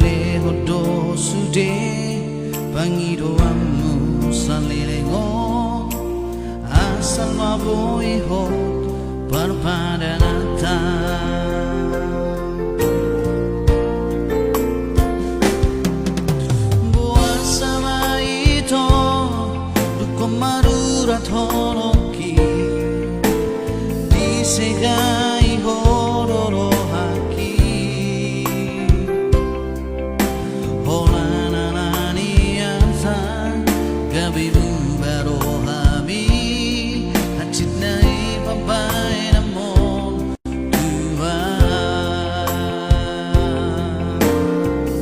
lehodo sude pangidoamu salilengo asal maboi hot pada Natal buat sama itu duko madura tonoki disega